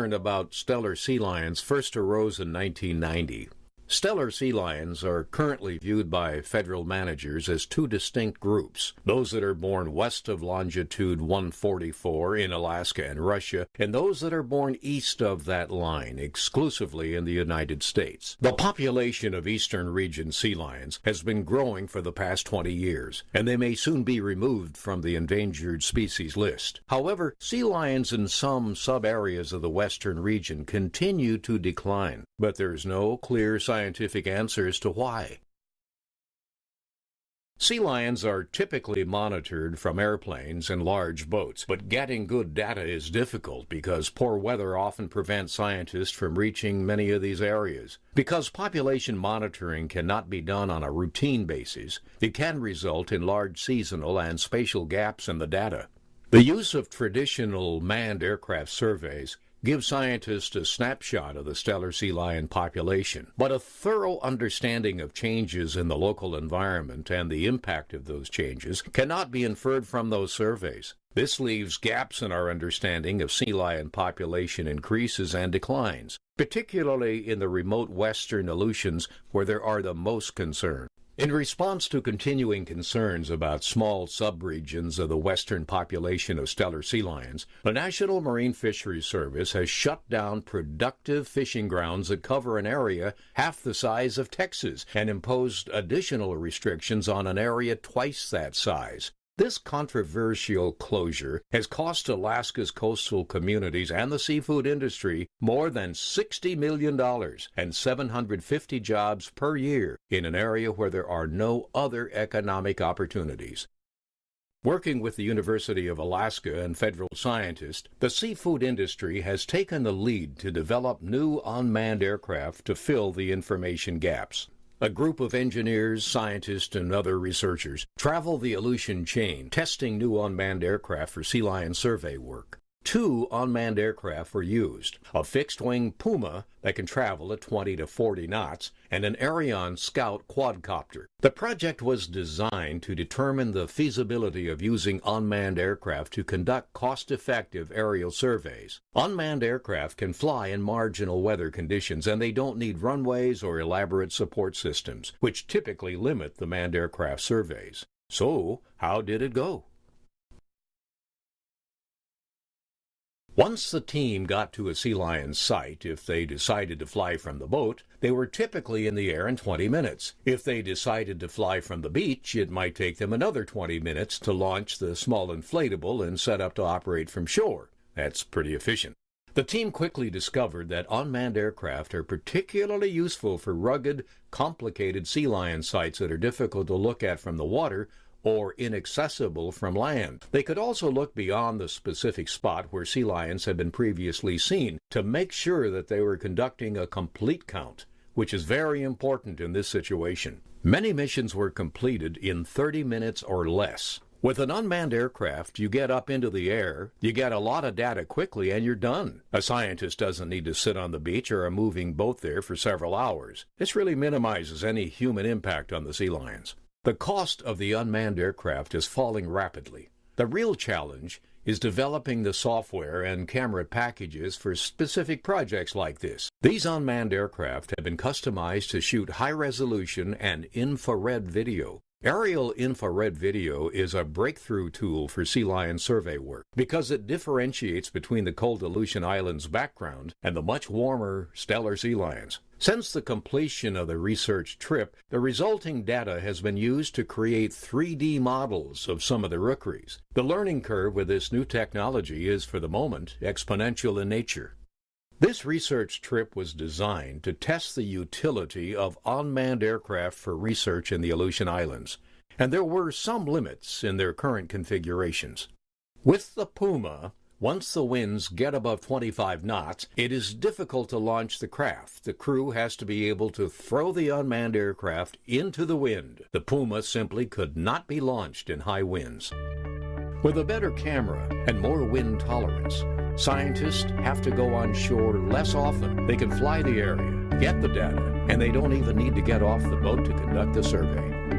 concern about stellar sea lions first arose in 1990. Stellar sea lions are currently viewed by federal managers as two distinct groups: those that are born west of longitude 144 in Alaska and Russia, and those that are born east of that line, exclusively in the United States. The population of eastern region sea lions has been growing for the past 20 years, and they may soon be removed from the endangered species list. However, sea lions in some sub-areas of the western region continue to decline, but there's no clear scientific answers to why. Sea lions are typically monitored from airplanes and large boats, but getting good data is difficult because poor weather often prevents scientists from reaching many of these areas. Because population monitoring cannot be done on a routine basis, it can result in large seasonal and spatial gaps in the data. The use of traditional manned aircraft surveys give scientists a snapshot of the stellar sea lion population, but a thorough understanding of changes in the local environment and the impact of those changes cannot be inferred from those surveys. This leaves gaps in our understanding of sea lion population increases and declines, particularly in the remote western Aleutians where there are the most concern. In response to continuing concerns about small subregions of the western population of stellar sea lions, the National Marine Fisheries Service has shut down productive fishing grounds that cover an area half the size of Texas and imposed additional restrictions on an area twice that size. This controversial closure has cost Alaska's coastal communities and the seafood industry more than $60 million and 750 jobs per year in an area where there are no other economic opportunities. Working with the University of Alaska and federal scientists, the seafood industry has taken the lead to develop new unmanned aircraft to fill the information gaps. A group of engineers, scientists, and other researchers travel the Aleutian chain, testing new unmanned aircraft for sea lion survey work. 2 unmanned aircraft were used: a fixed-wing Puma that can travel at 20 to 40 knots, and an Ariane Scout quadcopter. The project was designed to determine the feasibility of using unmanned aircraft to conduct cost-effective aerial surveys. Unmanned aircraft can fly in marginal weather conditions, and they don't need runways or elaborate support systems, which typically limit the manned aircraft surveys. So, how did it go? Once the team got to a sea lion site, if they decided to fly from the boat, they were typically in the air in 20 minutes. If they decided to fly from the beach, it might take them another 20 minutes to launch the small inflatable and set up to operate from shore. That's pretty efficient. The team quickly discovered that unmanned aircraft are particularly useful for rugged, complicated sea lion sites that are difficult to look at from the water or inaccessible from land. They could also look beyond the specific spot where sea lions had been previously seen to make sure that they were conducting a complete count, which is very important in this situation. Many missions were completed in 30 minutes or less. With an unmanned aircraft, you get up into the air, you get a lot of data quickly, and you're done. A scientist doesn't need to sit on the beach or a moving boat there for several hours. This really minimizes any human impact on the sea lions. The cost of the unmanned aircraft is falling rapidly. The real challenge is developing the software and camera packages for specific projects like this. These unmanned aircraft have been customized to shoot high-resolution and infrared video. Aerial infrared video is a breakthrough tool for sea lion survey work because it differentiates between the cold Aleutian Islands background and the much warmer stellar sea lions. Since the completion of the research trip, the resulting data has been used to create 3D models of some of the rookeries. The learning curve with this new technology is, for the moment, exponential in nature. This research trip was designed to test the utility of unmanned aircraft for research in the Aleutian Islands, and there were some limits in their current configurations. With the Puma, once the winds get above 25 knots, it is difficult to launch the craft. The crew has to be able to throw the unmanned aircraft into the wind. The Puma simply could not be launched in high winds. With a better camera and more wind tolerance, scientists have to go on shore less often. They can fly the area, get the data, and they don't even need to get off the boat to conduct the survey.